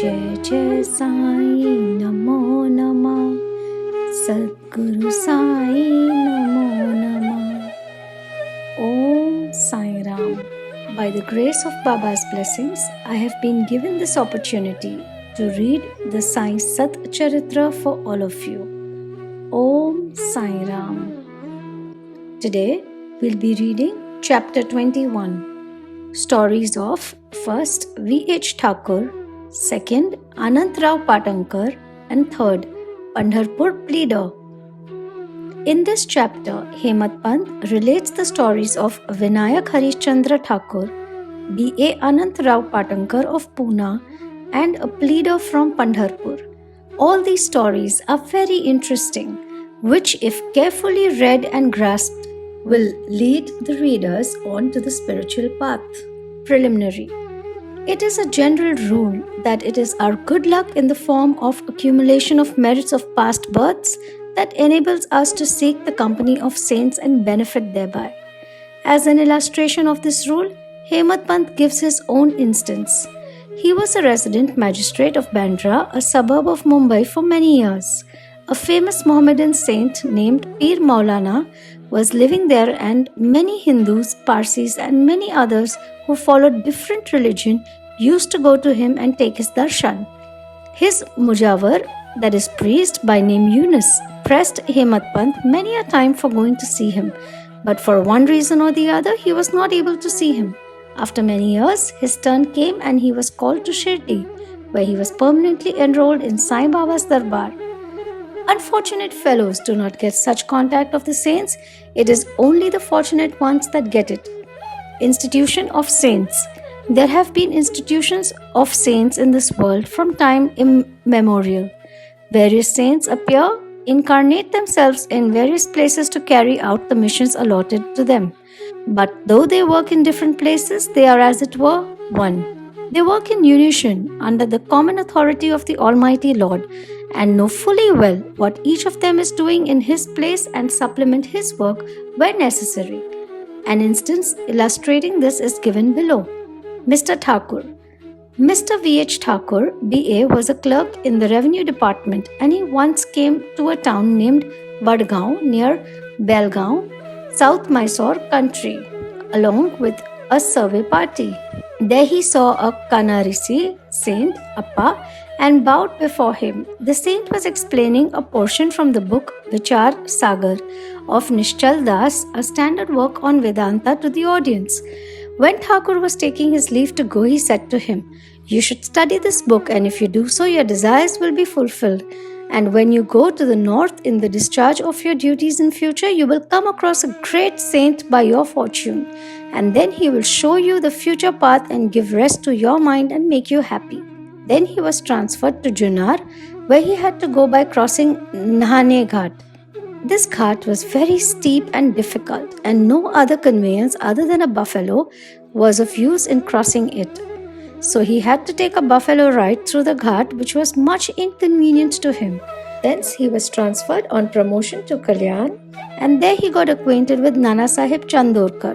Jai Jai Sai Namo Namah Sadguru Sai Namo Namah. Om Sai Ram. By the grace of Baba's blessings, I have been given this opportunity to read the Sai SatCharitra for all of you. Om Sai Ram. Today we'll be reading chapter 21, stories of 1st V.H. Thakur, 2nd Anantrao Patankar, and 3rd Pandharpur Pleader. In this chapter, Hemant Pant relates the stories of Vinayak Harishchandra Thakur, B.A. Anantrao Patankar of Pune, and a pleader from Pandharpur. All these stories are very interesting, which, if carefully read and grasped, will lead the readers on to the spiritual path. Preliminary. It is a general rule that it is our good luck in the form of accumulation of merits of past births that enables us to seek the company of saints and benefit thereby. As an illustration of this rule, Hemant Pant gives his own instance. He was a resident magistrate of Bandra, a suburb of Mumbai, for many years. A famous Mohammedan saint named Pir Maulana was living there, and many Hindus, Parsis, and many others who followed different religion used to go to him and take his darshan. His mujawar, that is priest by name Yunus, pressed Hemant Pant many a time for going to see him, but for one reason or the other he was not able to see him. After many years, his turn came and he was called to Shirdi, where he was permanently enrolled in Sai Baba's Darbar. Unfortunate fellows do not get such contact of the saints. It is only the fortunate ones that get it. Institution of Saints. There have been institutions of saints in this world from time immemorial. Various saints appear, incarnate themselves in various places to carry out the missions allotted to them. But though they work in different places, they are, as it were, one. They work in unison under the common authority of the Almighty Lord and know fully well what each of them is doing in his place and supplement his work where necessary. An instance illustrating this is given below. Mr. Thakur. Mr. V.H. Thakur, B.A., was a clerk in the revenue department, and he once came to a town named Vadgaon near Belgaon, South Mysore country, along with a survey party. There he saw a Kanarisi, Saint Appa, and bowed before him. The saint was explaining a portion from the book Vichar Sagar of Nishchal Das, a standard work on Vedanta, to the audience. When Thakur was taking his leave to go, he said to him, "You should study this book, and if you do so, your desires will be fulfilled. And when you go to the north in the discharge of your duties in future, you will come across a great saint by your fortune, and then he will show you the future path and give rest to your mind and make you happy." Then he was transferred to Junnar, where he had to go by crossing Nahane Ghat. This ghat was very steep and difficult, and no other conveyance other than a buffalo was of use in crossing it. So he had to take a buffalo ride through the ghat, which was much inconvenient to him. Thence he was transferred on promotion to Kalyan, and there he got acquainted with Nana Sahib Chandorkar.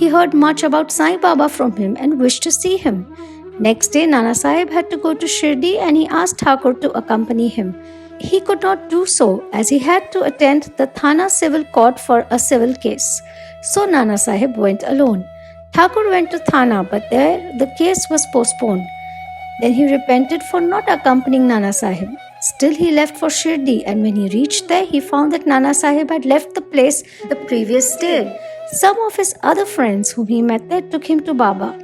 He heard much about Sai Baba from him and wished to see him. Next day, Nana Sahib had to go to Shirdi, and he asked Thakur to accompany him. He could not do so, as he had to attend the Thana civil court for a civil case. So Nana Sahib went alone. Thakur went to Thana, but there the case was postponed. Then he repented for not accompanying Nana Sahib. Still he left for Shirdi, and when he reached there, he found that Nana Sahib had left the place the previous day. Some of his other friends whom he met there took him to Baba.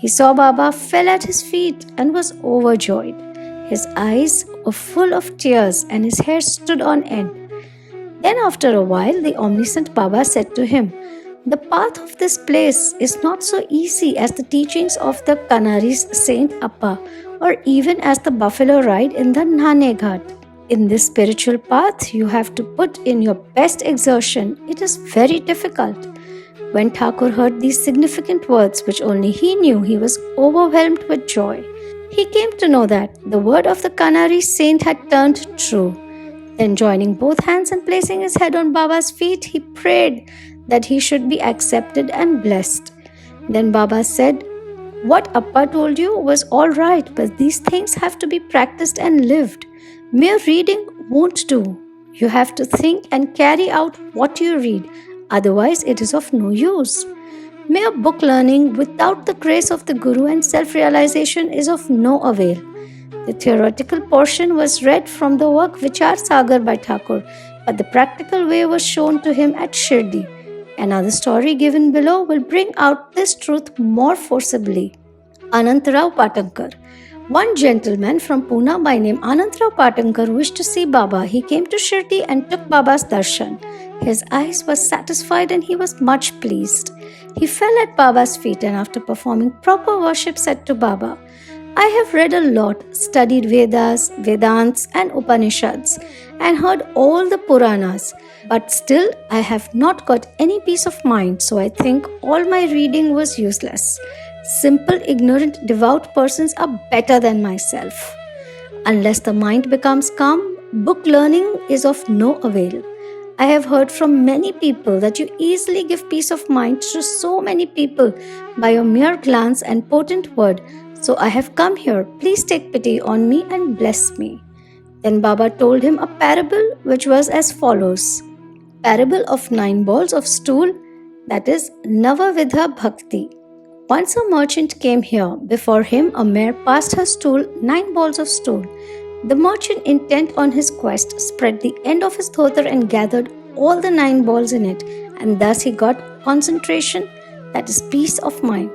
He saw Baba, fell at his feet, and was overjoyed. His eyes were full of tears, and his hair stood on end. Then after a while, the omniscient Baba said to him, "The path of this place is not so easy as the teachings of the Kanaris Saint Appa, or even as the buffalo ride in the Nane Ghat. In this spiritual path, you have to put in your best exertion. It is very difficult." When Thakur heard these significant words, which only he knew, he was overwhelmed with joy. He came to know that the word of the Kanari saint had turned true. Then, joining both hands and placing his head on Baba's feet, he prayed that he should be accepted and blessed. Then Baba said, What Appa told you was all right, but these things have to be practiced and lived. Mere reading won't do. You have to think and carry out what you read, otherwise, it is of no use. Mere book learning without the grace of the Guru and self realization is of no avail. The theoretical portion was read from the work Vichar Sagar by Thakur, but the practical way was shown to him at Shirdi. Another story given below will bring out this truth more forcibly. Anantrao Patankar. One gentleman from Pune by name Anantrao Patankar wished to see Baba. He came to Shirdi and took Baba's darshan. His eyes were satisfied and he was much pleased. He fell at Baba's feet and after performing proper worship said to Baba, I have read a lot, studied Vedas, Vedants and Upanishads and heard all the Puranas, but still I have not got any peace of mind, so I think all my reading was useless. Simple, ignorant, devout persons are better than myself. Unless the mind becomes calm, book learning is of no avail. I have heard from many people that you easily give peace of mind to so many people by your mere glance and potent word. So I have come here. Please take pity on me and bless me. Then Baba told him a parable which was as follows. Parable of 9 balls of stool, that is Nava-vidha Bhakti. Once a merchant came here. Before him a mare passed her stool, 9 balls of stool. The merchant, intent on his quest, spread the end of his dhotar and gathered all the 9 balls in it, and thus he got concentration, that is peace of mind.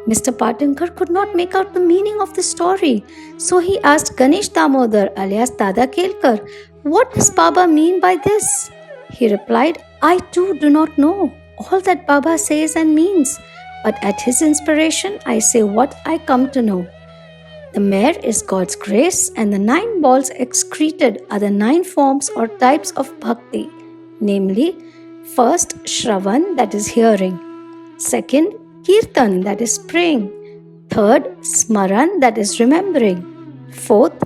Mr. Patankar could not make out the meaning of the story, so he asked Ganesh Damodar alias Dada Kelkar, what does Baba mean by this? He replied, I too do not know all that Baba says and means, but at his inspiration I say what I come to know. The mare is God's grace and the 9 balls excreted are the 9 forms or types of bhakti, namely, first Shravan, that is hearing, second Kirtan, that is praying, third Smaran, that is remembering, fourth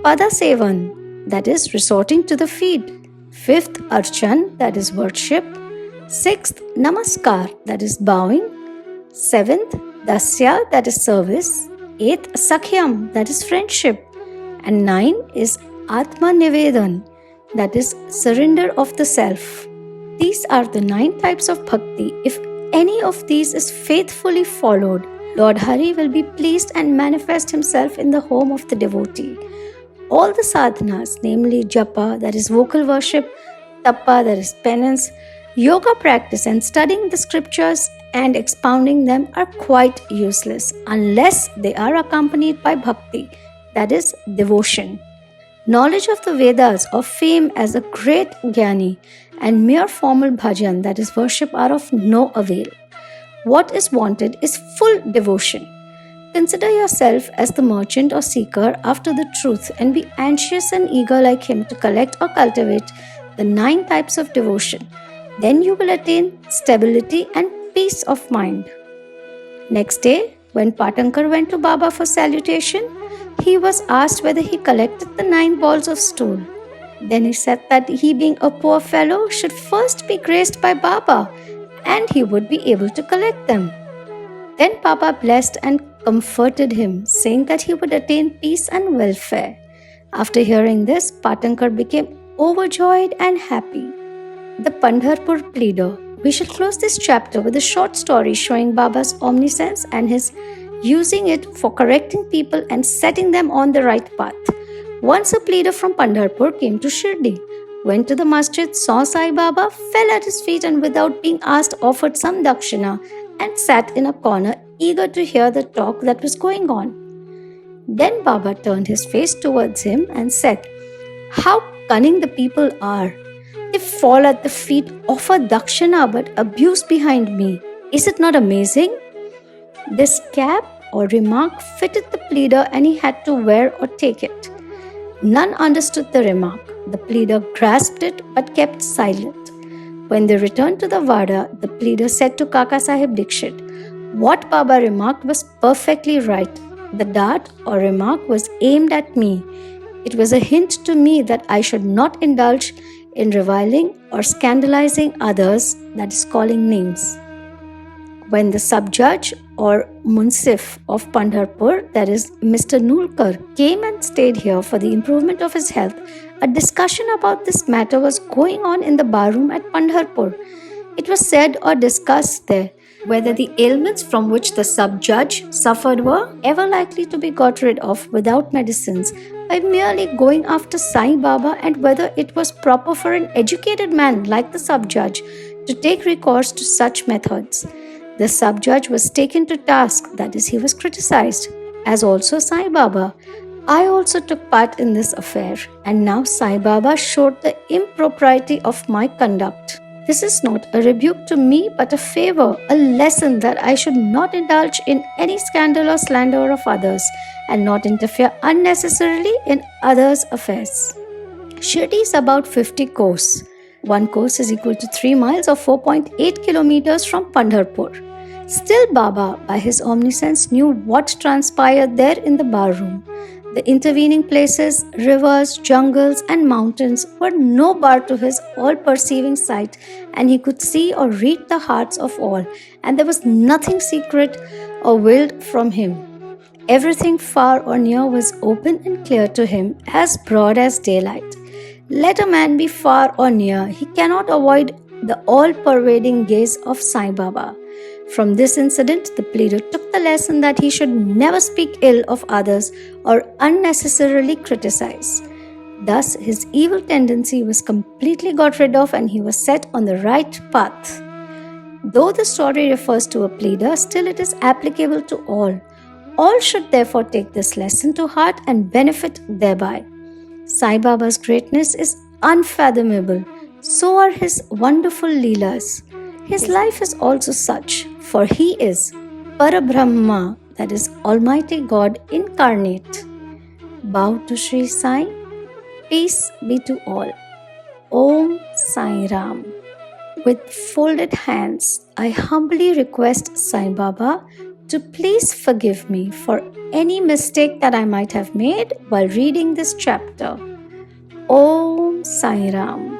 Padasevan, that is resorting to the feet, fifth Archan, that is worship, sixth Namaskar, that is bowing, seventh Dasya, that is service, eighth Sakhyam, that is friendship, and 9 is Atma Nivedan, that is surrender of the self. These are the 9 types of bhakti. If any of these is faithfully followed, Lord Hari will be pleased and manifest himself in the home of the devotee. All the sadhanas, namely japa, that is vocal worship, tapa, that is penance, yoga practice and studying the scriptures and expounding them are quite useless unless they are accompanied by bhakti, that is devotion. Knowledge of the Vedas or fame as a great jnani and mere formal bhajan, that is worship, are of no avail. What is wanted is full devotion. Consider yourself as the merchant or seeker after the truth and be anxious and eager like him to collect or cultivate the 9 types of devotion. Then you will attain stability and peace of mind. Next day, when Patankar went to Baba for salutation, he was asked whether he collected the 9 balls of stool. Then he said that he, being a poor fellow, should first be graced by Baba and he would be able to collect them. Then Baba blessed and comforted him, saying that he would attain peace and welfare. After hearing this, Patankar became overjoyed and happy. The Pandharpur Pleader. We shall close this chapter with a short story showing Baba's omniscience and his using it for correcting people and setting them on the right path. Once a pleader from Pandharpur came to Shirdi, went to the masjid, saw Sai Baba, fell at his feet and without being asked offered some dakshina and sat in a corner eager to hear the talk that was going on. Then Baba turned his face towards him and said, How cunning the people are! They fall at the feet, offer dakshina but abuse behind me. Is it not amazing? This cap or remark fitted the pleader and he had to wear or take it. None understood the remark. The pleader grasped it but kept silent. When they returned to the Vada, the pleader said to Kaka Sahib Dikshit, What Baba remarked was perfectly right. The dart or remark was aimed at me. It was a hint to me that I should not indulge in reviling or scandalizing others, that is calling names. When the sub-judge or Munsif of Pandharpur, that is Mr. Nulkar, came and stayed here for the improvement of his health, a discussion about this matter was going on in the barroom at Pandharpur. It was said or discussed there whether the ailments from which the sub-judge suffered were ever likely to be got rid of without medicines by merely going after Sai Baba, and whether it was proper for an educated man like the sub-judge to take recourse to such methods. The sub-judge was taken to task, that is, he was criticized, as also Sai Baba. I also took part in this affair, and now Sai Baba showed the impropriety of my conduct. This is not a rebuke to me, but a favor, a lesson that I should not indulge in any scandal or slander of others, and not interfere unnecessarily in others' affairs. Shirdi is about 50 kos. One kos is equal to 3 miles or 4.8 kilometers from Pandharpur. Still, Baba, by his omniscience, knew what transpired there in the barroom. The intervening places, rivers, jungles, and mountains were no bar to his all-perceiving sight, and he could see or read the hearts of all, and there was nothing secret or veiled from him. Everything far or near was open and clear to him, as broad as daylight. Let a man be far or near, he cannot avoid the all-pervading gaze of Sai Baba. From this incident, the pleader took the lesson that he should never speak ill of others or unnecessarily criticize. Thus, his evil tendency was completely got rid of, and he was set on the right path. Though the story refers to a pleader, still it is applicable to all. All should therefore take this lesson to heart and benefit thereby. Sai Baba's greatness is unfathomable. So are his wonderful leelas. His life is also such, for he is Parabrahma, that is Almighty God incarnate. Bow to Sri Sai. Peace be to all. Om Sai Ram. With folded hands, I humbly request Sai Baba to please forgive me for any mistake that I might have made while reading this chapter. Om Sai Ram.